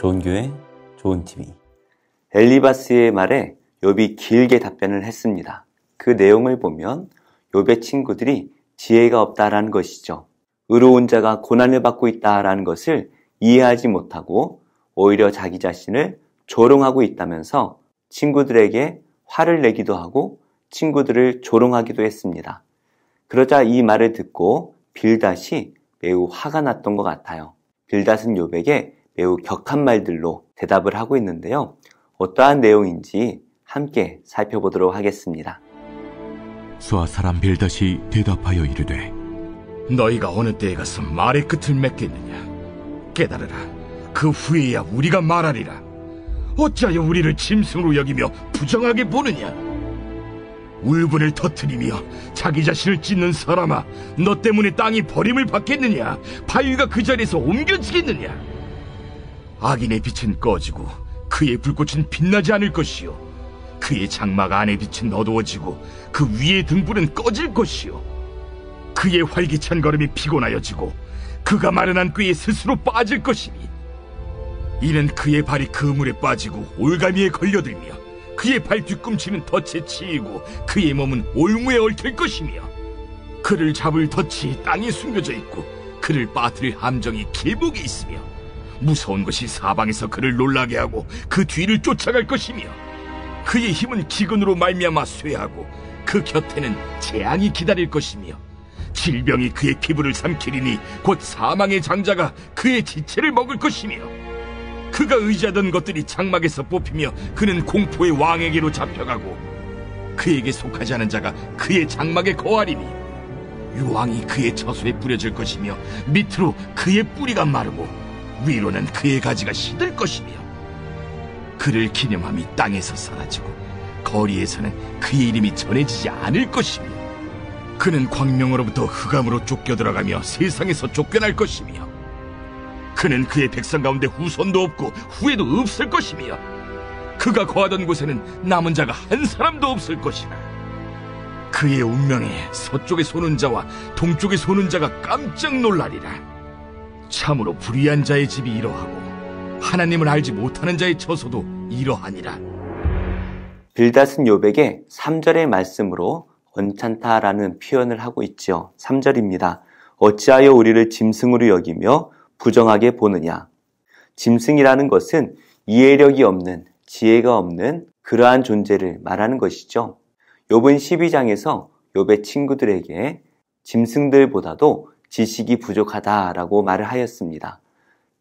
좋은 교회, 좋은 TV. 엘리바스의 말에 욥이 길게 답변을 했습니다. 그 내용을 보면 욥의 친구들이 지혜가 없다라는 것이죠. 의로운 자가 고난을 받고 있다라는 것을 이해하지 못하고 오히려 자기 자신을 조롱하고 있다면서 친구들에게 화를 내기도 하고 친구들을 조롱하기도 했습니다. 그러자 이 말을 듣고 빌닷이 매우 화가 났던 것 같아요. 빌닷은 욥에게 매우 격한 말들로 대답을 하고 있는데요. 어떠한 내용인지 함께 살펴보도록 하겠습니다. 수아 사람 빌닷이 대답하여 이르되 너희가 어느 때에 가서 말의 끝을 맺겠느냐? 깨달으라. 그 후에야 우리가 말하리라. 어찌하여 우리를 짐승으로 여기며 부정하게 보느냐? 울분을 터뜨리며 자기 자신을 찢는 사람아, 너 때문에 땅이 버림을 받겠느냐? 바위가 그 자리에서 옮겨지겠느냐? 악인의 빛은 꺼지고 그의 불꽃은 빛나지 않을 것이요, 그의 장막 안의 빛은 어두워지고 그 위의 등불은 꺼질 것이요, 그의 활기찬 걸음이 피곤하여지고 그가 마련한 꾀에 스스로 빠질 것이니, 이는 그의 발이 그물에 빠지고 올가미에 걸려들며 그의 발 뒤꿈치는 덫에 치이고 그의 몸은 올무에 얽힐 것이며, 그를 잡을 덫이 땅에 숨겨져 있고 그를 빠뜨릴 함정이 길목에 있으며, 무서운 것이 사방에서 그를 놀라게 하고 그 뒤를 쫓아갈 것이며, 그의 힘은 기근으로 말미암아 쇠하고 그 곁에는 재앙이 기다릴 것이며, 질병이 그의 피부를 삼키리니 곧 사망의 장자가 그의 지체를 먹을 것이며, 그가 의지하던 것들이 장막에서 뽑히며 그는 공포의 왕에게로 잡혀가고 그에게 속하지 않은 자가 그의 장막에 거하리니, 유황이 그의 처소에 뿌려질 것이며 밑으로 그의 뿌리가 마르고 위로는 그의 가지가 시들 것이며, 그를 기념함이 땅에서 사라지고 거리에서는 그의 이름이 전해지지 않을 것이며, 그는 광명으로부터 흑암으로 쫓겨 들어가며 세상에서 쫓겨날 것이며, 그는 그의 백성 가운데 후손도 없고 후에도 없을 것이며, 그가 거하던 곳에는 남은 자가 한 사람도 없을 것이라. 그의 운명에 서쪽에 소는 자와 동쪽에 소는 자가 깜짝 놀라리라. 참으로 불의한 자의 집이 이러하고 하나님을 알지 못하는 자의 처소도 이러하니라. 빌닷은 욥에게 3절의 말씀으로 언짢다라는 표현을 하고 있죠. 3절입니다. 어찌하여 우리를 짐승으로 여기며 부정하게 보느냐. 짐승이라는 것은 이해력이 없는, 지혜가 없는 그러한 존재를 말하는 것이죠. 욥은 12장에서 욥의 친구들에게 짐승들보다도 지식이 부족하다라고 말을 하였습니다.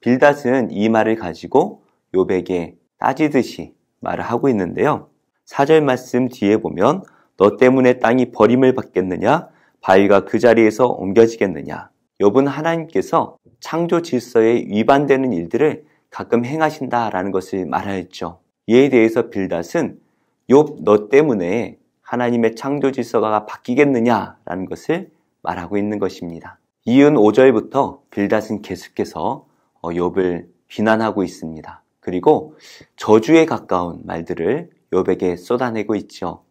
빌닷은 이 말을 가지고 욥에게 따지듯이 말을 하고 있는데요. 4절 말씀 뒤에 보면 너 때문에 땅이 버림을 받겠느냐? 바위가 그 자리에서 옮겨지겠느냐? 욥은 하나님께서 창조 질서에 위반되는 일들을 가끔 행하신다라는 것을 말하였죠. 이에 대해서 빌닷은 욥 너 때문에 하나님의 창조 질서가 바뀌겠느냐라는 것을 말하고 있는 것입니다. 이은 5절부터 빌닷은 계속해서 욥을 비난하고 있습니다. 그리고 저주에 가까운 말들을 욥에게 쏟아내고 있죠.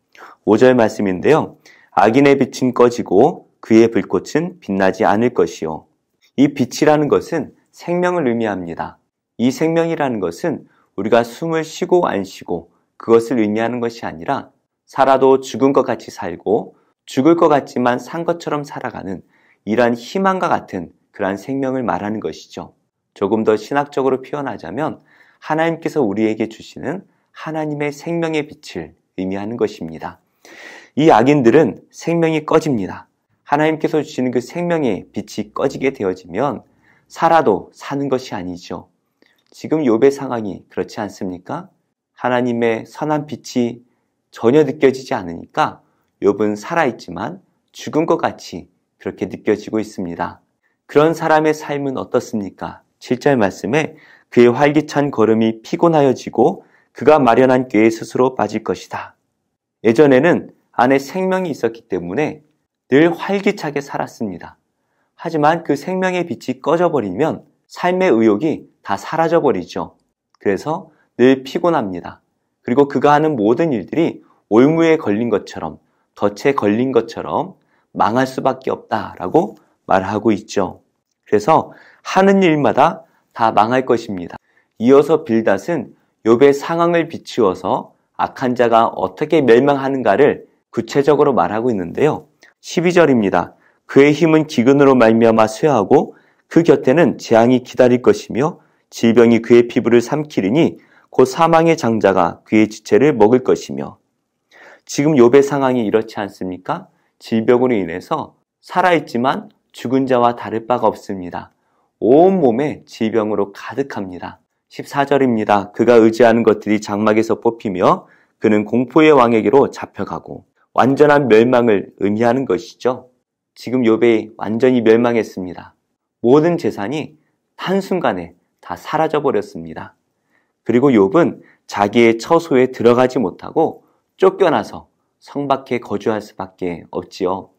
5절 말씀인데요. 악인의 빛은 꺼지고 그의 불꽃은 빛나지 않을 것이요. 이 빛이라는 것은 생명을 의미합니다. 이 생명이라는 것은 우리가 숨을 쉬고 안 쉬고 그것을 의미하는 것이 아니라 살아도 죽은 것 같이 살고 죽을 것 같지만 산 것처럼 살아가는 이러한 희망과 같은 그러한 생명을 말하는 것이죠. 조금 더 신학적으로 표현하자면 하나님께서 우리에게 주시는 하나님의 생명의 빛을 의미하는 것입니다. 이 악인들은 생명이 꺼집니다. 하나님께서 주시는 그 생명의 빛이 꺼지게 되어지면 살아도 사는 것이 아니죠. 지금 욥의 상황이 그렇지 않습니까? 하나님의 선한 빛이 전혀 느껴지지 않으니까 욥은 살아있지만 죽은 것 같이 그렇게 느껴지고 있습니다. 그런 사람의 삶은 어떻습니까? 7절 말씀에 그의 활기찬 걸음이 피곤하여지고 그가 마련한 꾀에 스스로 빠질 것이다. 예전에는 안에 생명이 있었기 때문에 늘 활기차게 살았습니다. 하지만 그 생명의 빛이 꺼져버리면 삶의 의욕이 다 사라져버리죠. 그래서 늘 피곤합니다. 그리고 그가 하는 모든 일들이 올무에 걸린 것처럼, 덫에 걸린 것처럼 망할 수밖에 없다라고 말하고 있죠. 그래서 하는 일마다 다 망할 것입니다. 이어서 빌닷은 욥의 상황을 비추어서 악한 자가 어떻게 멸망하는가를 구체적으로 말하고 있는데요. 12절입니다. 그의 힘은 기근으로 말미암아 쇠하고 그 곁에는 재앙이 기다릴 것이며 질병이 그의 피부를 삼키리니 곧 사망의 장자가 그의 지체를 먹을 것이며. 지금 욥의 상황이 이렇지 않습니까? 질병으로 인해서 살아있지만 죽은 자와 다를 바가 없습니다. 온 몸에 질병으로 가득합니다. 14절입니다. 그가 의지하는 것들이 장막에서 뽑히며 그는 공포의 왕에게로 잡혀가고. 완전한 멸망을 의미하는 것이죠. 지금 욥이 완전히 멸망했습니다. 모든 재산이 한순간에 다 사라져버렸습니다. 그리고 욥은 자기의 처소에 들어가지 못하고 쫓겨나서 성 밖에 거주할 수밖에 없지요.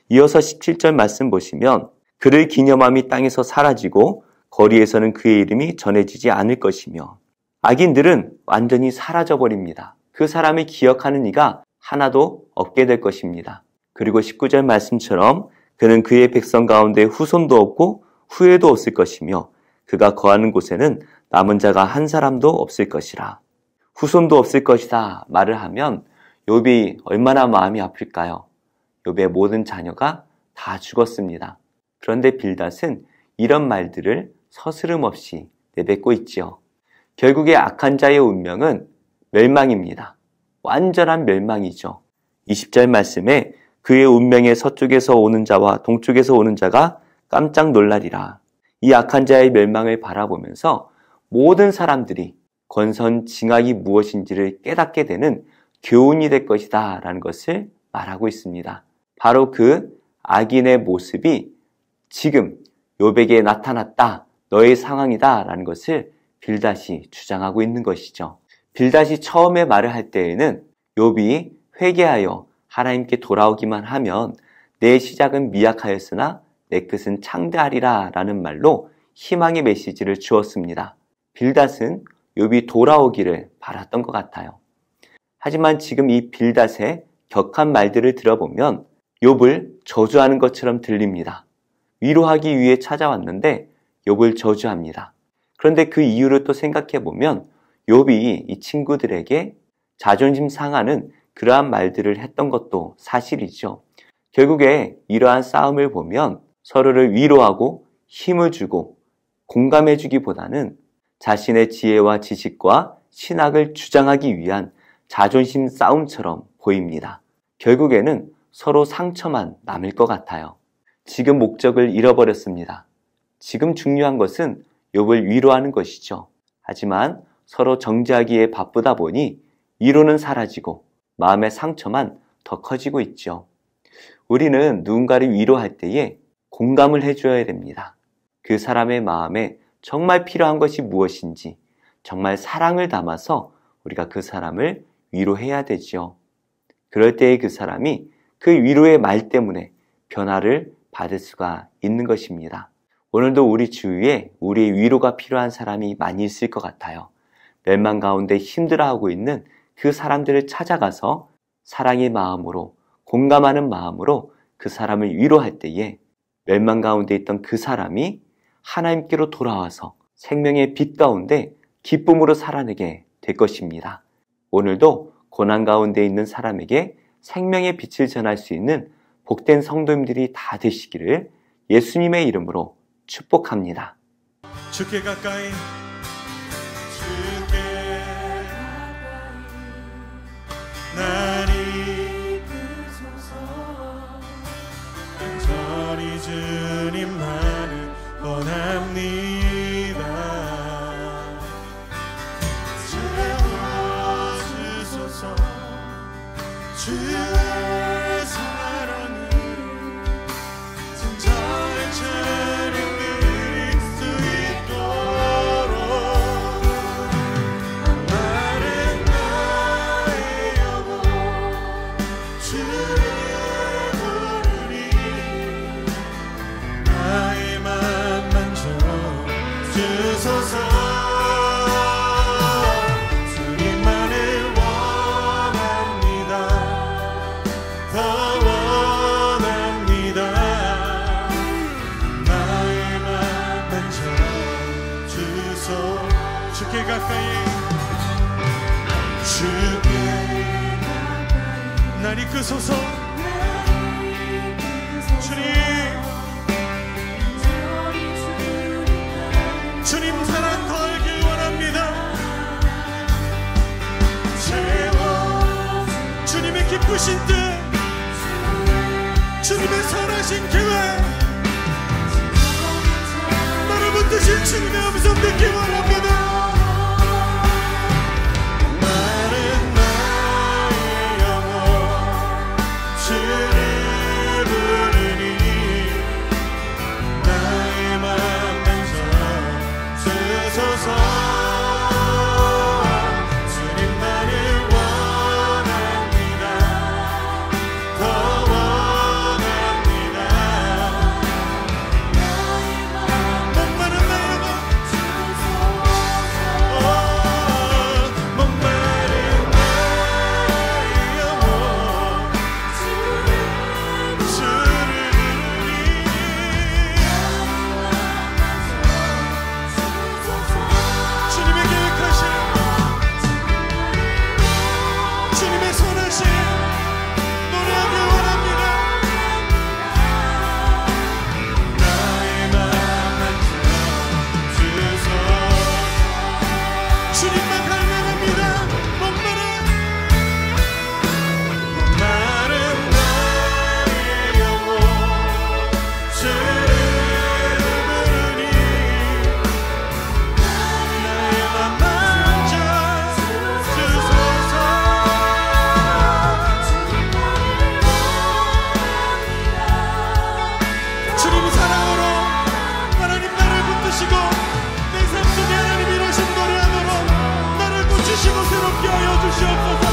이어서 17절 말씀 보시면 그를 기념함이 땅에서 사라지고 거리에서는 그의 이름이 전해지지 않을 것이며. 악인들은 완전히 사라져버립니다. 그 사람을 기억하는 이가 하나도 없게 될 것입니다. 그리고 19절 말씀처럼 그는 그의 백성 가운데 후손도 없고 후예도 없을 것이며 그가 거하는 곳에는 남은 자가 한 사람도 없을 것이라. 후손도 없을 것이다 말을 하면 욥이 얼마나 마음이 아플까요? 욥의 모든 자녀가 다 죽었습니다. 그런데 빌닷은 이런 말들을 서스름 없이 내뱉고 있지요. 결국에 악한 자의 운명은 멸망입니다. 완전한 멸망이죠. 20절 말씀에 그의 운명의 서쪽에서 오는 자와 동쪽에서 오는 자가 깜짝 놀라리라. 이 악한 자의 멸망을 바라보면서 모든 사람들이 권선징악이 무엇인지를 깨닫게 되는 교훈이 될 것이다 라는 것을 말하고 있습니다. 바로 그 악인의 모습이 지금 욥에게 나타났다, 너의 상황이다 라는 것을 빌닷이 주장하고 있는 것이죠. 빌닷이 처음에 말을 할 때에는 욥이 회개하여 하나님께 돌아오기만 하면 내 시작은 미약하였으나 내 끝은 창대하리라 라는 말로 희망의 메시지를 주었습니다. 빌닷은 욥이 돌아오기를 바랐던 것 같아요. 하지만 지금 이 빌닷의 격한 말들을 들어보면 욥을 저주하는 것처럼 들립니다. 위로하기 위해 찾아왔는데 욥을 저주합니다. 그런데 그 이유를 또 생각해보면 욥이 이 친구들에게 자존심 상하는 그러한 말들을 했던 것도 사실이죠. 결국에 이러한 싸움을 보면 서로를 위로하고 힘을 주고 공감해주기보다는 자신의 지혜와 지식과 신학을 주장하기 위한 자존심 싸움처럼 보입니다. 결국에는 서로 상처만 남을 것 같아요. 지금 목적을 잃어버렸습니다. 지금 중요한 것은 욥을 위로하는 것이죠. 하지만 서로 정죄하기에 바쁘다 보니 위로는 사라지고 마음의 상처만 더 커지고 있죠. 우리는 누군가를 위로할 때에 공감을 해줘야 됩니다. 그 사람의 마음에 정말 필요한 것이 무엇인지 정말 사랑을 담아서 우리가 그 사람을 위로해야 되죠. 그럴 때에 그 사람이 그 위로의 말 때문에 변화를 받을 수가 있는 것입니다. 오늘도 우리 주위에 우리의 위로가 필요한 사람이 많이 있을 것 같아요. 멸망 가운데 힘들어하고 있는 그 사람들을 찾아가서 사랑의 마음으로 공감하는 마음으로 그 사람을 위로할 때에 멸망 가운데 있던 그 사람이 하나님께로 돌아와서 생명의 빛 가운데 기쁨으로 살아내게 될 것입니다. 오늘도 고난 가운데 있는 사람에게 생명의 빛을 전할 수 있는 복된 성도님들이 다 되시기를 예수님의 이름으로 축복합니다. 주께 가까이 날 이끄소서. 간절히 주님만을 원합니다. 채워주소서. 주의 사랑을 진정처럼 그릴 수 있도록 마른 나의 영혼 주를 부르니 나의 맘 만져 주소서. 주님만을 원합니다. 더 원합니다. 나의 맘 만져 주소서. 주께 가까이 주께 날 이끄소서. 주님 사랑 더 알길 원합니다. 주님의 기쁘신 뜻, 주님의 선하신 계획, 나를 붙드신 주님의 음성 듣기 원합니다. 마른 나의 영혼 주를 부르니 나의 맘 만져 주소서. 주님만을 원합니다. 더 원합니다. 목마른 나의 영혼 목마른 나의 영혼 주를 부르니 주님의 계획하신 주님의 선하신 노래하길 원합니다. 나의 맘 만져 주소서. 주님만 갈망합니다. 목마른 나의 영혼 주를 부르니 나의 맘 만져 주소서. 주님 사랑으로 하나님 나를 붙드시고 내 삶 속에 하나님 이루신 노래하도록 나를 붙이시고 새롭게 하여 주시옵소서.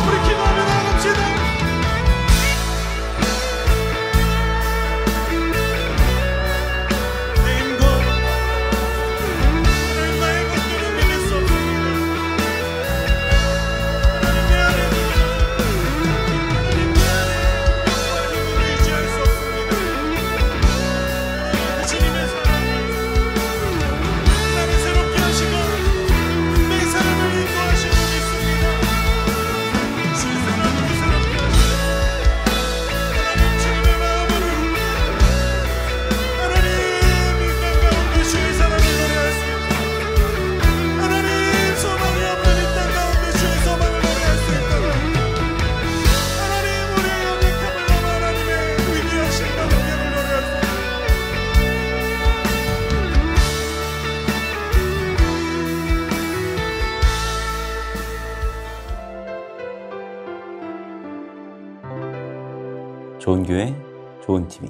우리 기도하며 나갑시다. 내 힘도 나의 것들은 믿을 수 없습니다. 하나님 내 안에 하나님 내 안에 영원한 힘으로 의지할 수 없습니다. 주님의 사랑이 나를 새롭게 하시고 내 삶을 인도하시고 있습니다. 주의 사랑으로 새롭게 하시고 하나님 주님의 마음으로 하나님 이 땅 가운데 주의 사랑을 노래할 수 있도록 하나님 소망이 없는 이 땅 가운데 주의 소망을 노래할 수 있도록 하나님 우리의 연약함을 넘어 하나님의 위대하신 능력을 노래할 수 있도록 좋은 교회, 좋은 TV.